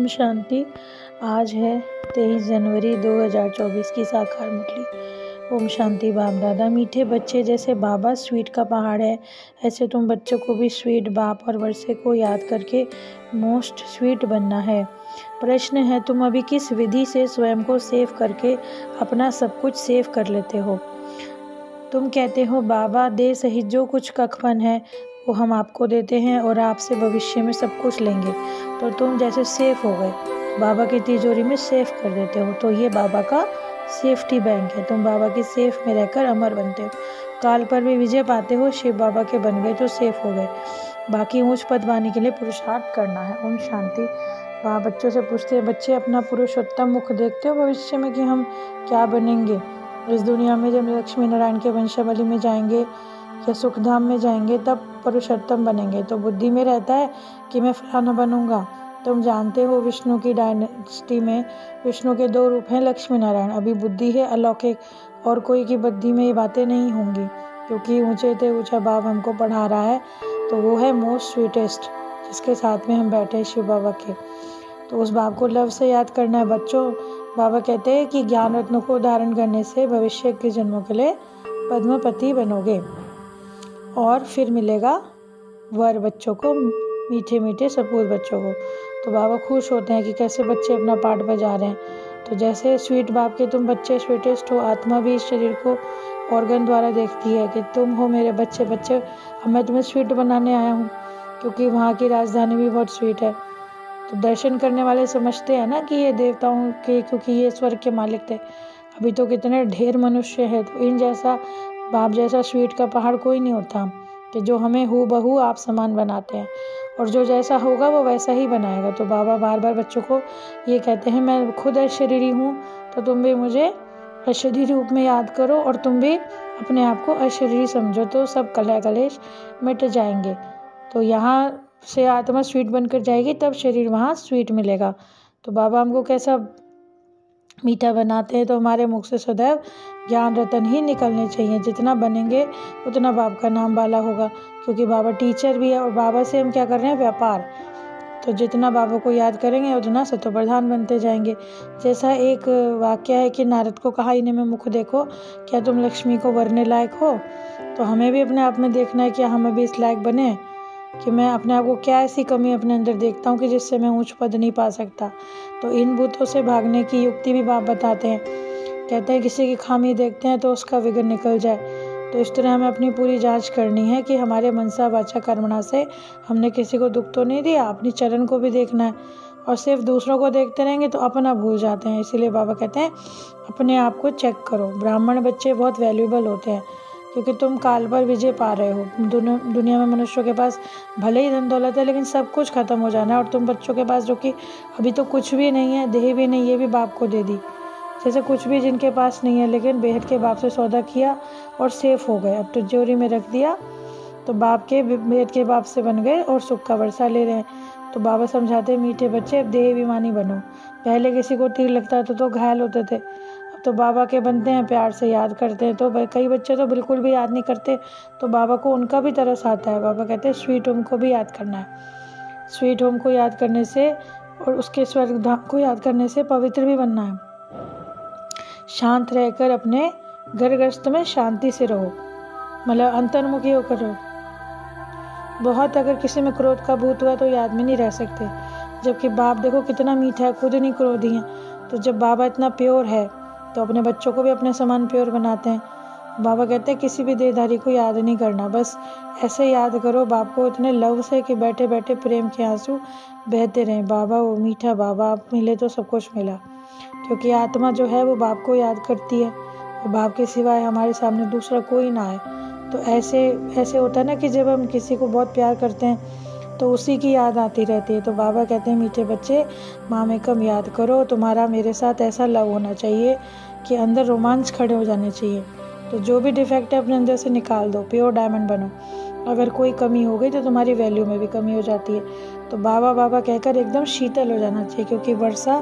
ओम शांति। आज है 23 जनवरी 2024 की साकार मुरली। ओम शांति। बाप दादा मीठे बच्चे जैसे बाबा स्वीट का पहाड़ है, ऐसे तुम बच्चों को भी स्वीट बाप और वर्षे को याद करके मोस्ट स्वीट बनना है। प्रश्न है, तुम अभी किस विधि से स्वयं को सेव करके अपना सब कुछ सेव कर लेते हो। तुम कहते हो बाबा दे सहित जो कुछ कखपन है वो हम आपको देते हैं और आपसे भविष्य में सब कुछ लेंगे, तो तुम जैसे सेफ हो गए, बाबा की तिजोरी में सेफ कर देते हो। तो ये बाबा का सेफ्टी बैंक है, तुम बाबा की सेफ में रहकर अमर बनते हो। काल पर भी विजय पाते हो, शिव बाबा के बन गए तो सेफ हो गए। बाकी ऊंच पद पाने के लिए पुरुषार्थ करना है। ओम शांति। बाबा बच्चों से पूछते हैं, बच्चे अपना पुरुषोत्तम मुख देखते हो भविष्य में कि हम क्या बनेंगे इस दुनिया में। जब लक्ष्मी नारायण के वंशावली में जाएंगे या सुखधाम में जाएंगे तब पुरुषोत्तम बनेंगे। तो बुद्धि में रहता है कि मैं फलाना बनूंगा। तुम जानते हो विष्णु की डायनेस्टी में विष्णु के 2 रूप हैं, लक्ष्मी नारायण। अभी बुद्धि है अलौकिक, और कोई की बुद्धि में ये बातें नहीं होंगी, क्योंकि ऊंचे से ऊंचा बाप हमको पढ़ा रहा है। तो वो है मोस्ट स्वीटेस्ट, जिसके साथ में हम बैठे हैं शिव बाबा के। तो उस बाप को लव से याद करना है बच्चों। बाबा कहते हैं कि ज्ञान रत्नों को धारण करने से भविष्य के जन्मों के लिए पद्मपति बनोगे और फिर मिलेगा वर बच्चों को, मीठे मीठे सपूत बच्चों को। तो बाबा खुश होते हैं कि कैसे बच्चे अपना पार्ट बजा रहे हैं। तो जैसे स्वीट बाप के तुम बच्चे स्वीटेस्ट हो, आत्मा भी इस शरीर को ऑर्गन द्वारा देखती है कि तुम हो मेरे बच्चे बच्चे, अब मैं तुम्हें स्वीट बनाने आया हूँ, क्योंकि वहाँ की राजधानी भी बहुत स्वीट है। तो दर्शन करने वाले समझते हैं ना कि ये देवताओं के, क्योंकि ये स्वर्ग के मालिक थे। अभी तो कितने ढेर मनुष्य है, तो इन जैसा बाप जैसा स्वीट का पहाड़ कोई नहीं होता कि जो हमें हू बहू आप समान बनाते हैं, और जो जैसा होगा वो वैसा ही बनाएगा। तो बाबा बार बार बच्चों को ये कहते हैं, मैं खुद अशरीरी हूँ, तो तुम भी मुझे अशरीरी रूप में याद करो और तुम भी अपने आप को अशरीरी समझो, तो सब कलह कलेश मिट जाएंगे। तो यहाँ से आत्मा स्वीट बनकर जाएगी, तब शरीर वहाँ स्वीट मिलेगा। तो बाबा हमको कैसा मीठा बनाते हैं, तो हमारे मुख से सदैव ज्ञान रतन ही निकलने चाहिए। जितना बनेंगे उतना बाबा का नाम वाला होगा, क्योंकि बाबा टीचर भी है और बाबा से हम क्या कर रहे हैं, व्यापार। तो जितना बाबा को याद करेंगे उतना सतो प्रधान बनते जाएंगे। जैसा एक वाक्य है कि नारद को कहा, इन्हें में मुख देखो, क्या तुम लक्ष्मी को वरने लायक हो। तो हमें भी अपने आप में देखना है कि हमें भी इस लायक बने कि मैं अपने आप को क्या ऐसी कमी अपने अंदर देखता हूँ कि जिससे मैं ऊंच पद नहीं पा सकता। तो इन भूतों से भागने की युक्ति भी बाप बताते हैं। कहते हैं किसी की खामी देखते हैं तो उसका विघ्न निकल जाए। तो इस तरह हमें अपनी पूरी जांच करनी है कि हमारे मनसा वाचा कर्मणा से हमने किसी को दुख तो नहीं दिया। अपनी चरण को भी देखना है, और सिर्फ दूसरों को देखते रहेंगे तो अपना भूल जाते हैं। इसीलिए बाबा कहते हैं अपने आप को चेक करो। ब्राह्मण बच्चे बहुत वैल्यूबल होते हैं, क्योंकि तुम काल पर विजय पा रहे हो। दुनिया में मनुष्यों के पास भले ही धन दौलत है, लेकिन सब कुछ खत्म हो जाना है, और तुम बच्चों के पास जो कि अभी तो कुछ भी नहीं है, देह भी नहीं, ये भी बाप को दे दी। जैसे कुछ भी जिनके पास नहीं है, लेकिन बेहद के बाप से सौदा किया और सेफ हो गए, अब तिजोरी में रख दिया, तो बाप के बेहद के बाप से बन गए और सुख का वर्षा ले रहे हैं। तो बाबा समझाते, मीठे बच्चे अब देह अभिमानी बनो। पहले किसी को तीर लगता था तो घायल होते थे, तो बाबा के बनते हैं, प्यार से याद करते हैं। तो कई बच्चे तो बिल्कुल भी याद नहीं करते, तो बाबा को उनका भी तरस आता है। बाबा कहते हैं स्वीट होम को भी याद करना है। स्वीट होम को याद करने से और उसके स्वर्ग धाम को याद करने से पवित्र भी बनना है। शांत रहकर अपने घर गृहस्थ में शांति से रहो, मतलब अंतर्मुखी होकर रहो। बहुत अगर किसी में क्रोध का भूत हुआ तो याद में नहीं रह सकते, जबकि बाप देखो कितना मीठा है, खुद नहीं क्रोधी है। तो जब बाबा इतना प्योर है तो अपने बच्चों को भी अपने समान प्योर बनाते हैं। बाबा कहते हैं किसी भी देहधारी को याद नहीं करना, बस ऐसे याद करो बाप को इतने लव से कि बैठे बैठे प्रेम के आंसू बहते रहें। बाबा वो मीठा बाबा आप मिले तो सब कुछ मिला, क्योंकि आत्मा जो है वो बाप को याद करती है, और बाप के सिवाय हमारे सामने दूसरा कोई ना आए। तो ऐसे होता है ना कि जब हम किसी को बहुत प्यार करते हैं तो उसी की याद आती रहती है। तो बाबा कहते हैं मीठे बच्चे मामेकम याद करो, तुम्हारा मेरे साथ ऐसा लव होना चाहिए कि अंदर रोमांच खड़े हो जाने चाहिए। तो जो भी डिफेक्ट है अपने अंदर से निकाल दो, प्योर डायमंड बनो। अगर कोई कमी हो गई तो तुम्हारी वैल्यू में भी कमी हो जाती है। तो बाबा बाबा कहकर एकदम शीतल हो जाना चाहिए, क्योंकि वर्षा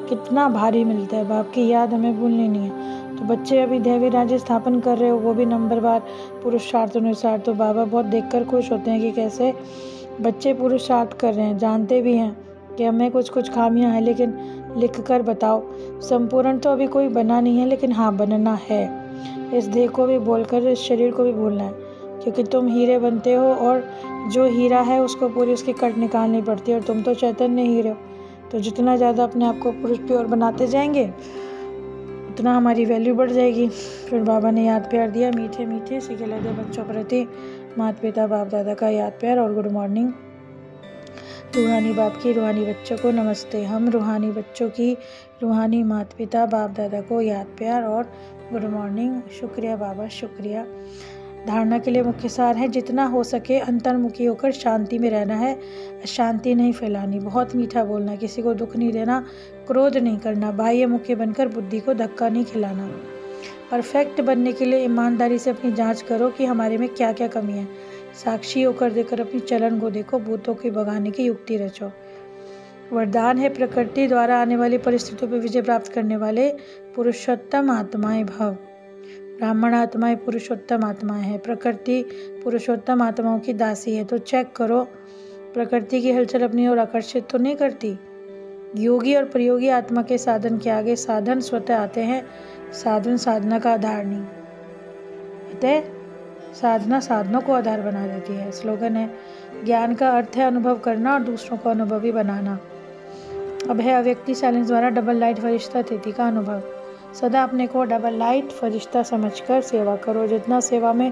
कितना भारी मिलता है, बाप की याद हमें भूलनी नहीं है। तो बच्चे अभी दैवी राज्य स्थापन कर रहे हो, वो भी नंबरवार पुरुषार्थ अनुसार। तो बाबा बहुत देखकर खुश होते हैं कि कैसे बच्चे पुरुषार्थ कर रहे हैं, जानते भी हैं कि हमें कुछ कुछ खामियां हैं, लेकिन लिख कर बताओ। संपूर्ण तो अभी कोई बना नहीं है, लेकिन हाँ बनना है। इस देह को भी बोलकर इस शरीर को भी बोलना है, क्योंकि तुम हीरे बनते हो और जो हीरा है उसको पूरी उसकी कट निकालनी पड़ती है, और तुम तो चैतन्य हीरे हो। तो जितना ज़्यादा अपने आप को पुरुष प्योर बनाते जाएंगे उतना हमारी वैल्यू बढ़ जाएगी। फिर बाबा ने याद प्यार दिया, मीठे मीठे सिखले दे बच्चों प्रति माता पिता बाप दादा का याद प्यार और गुड मॉर्निंग। रूहानी बाप की रूहानी बच्चों को नमस्ते। हम रूहानी बच्चों की रूहानी माता पिता बाप दादा को याद प्यार और गुड मॉर्निंग। शुक्रिया बाबा, शुक्रिया। धारणा के लिए मुख्य सार है, जितना हो सके अंतर्मुखी होकर शांति में रहना है, अशांति नहीं फैलानी, बहुत मीठा बोलना, किसी को दुख नहीं देना, क्रोध नहीं करना, बाह्य मुखी बनकर बुद्धि को धक्का नहीं खिलाना। परफेक्ट बनने के लिए ईमानदारी से अपनी जांच करो कि हमारे में क्या क्या कमी है। साक्षी होकर देकर अपनी चलन को देखो, भूतों की भगाने की युक्ति रचो। वरदान है, प्रकृति द्वारा आने वाली परिस्थितियों पर विजय प्राप्त करने वाले पुरुषोत्तम आत्माएं भव। ब्राह्मण आत्माएं पुरुषोत्तम आत्माएं हैं। प्रकृति पुरुषोत्तम आत्माओं की दासी है। तो चेक करो प्रकृति की हलचल अपनी ओर आकर्षित तो नहीं करती। योगी और प्रयोगी आत्मा के साधन के आगे साधन स्वतः आते हैं, साधन साधना का आधार नहीं। अतः साधना साधनों को आधार बना देती है। स्लोगन है, ज्ञान का अर्थ है अनुभव करना और दूसरों को अनुभवी बनाना। अब है अव्यक्ति साइलेंस द्वारा डबल लाइट फरिश्ता तिथि का अनुभव। सदा अपने को डबल लाइट फरिश्ता समझकर सेवा करो। जितना सेवा में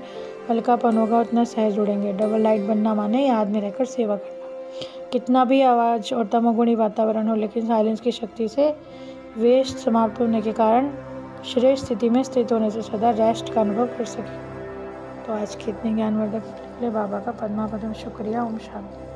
हल्कापन होगा उतना सहज जुड़ेंगे। डबल लाइट बनना माने याद में रहकर सेवा करना। कितना भी आवाज़ और तमोगुणी वातावरण हो, लेकिन साइलेंस की शक्ति से वेस्ट समाप्त होने के कारण श्रेष्ठ स्थिति में स्थित होने से सदा रेस्ट का अनुभव कर सके। तो आज के इतने ज्ञानवर्धक बाबा का पद्मा पद्म शुक्रिया। ओम शांति।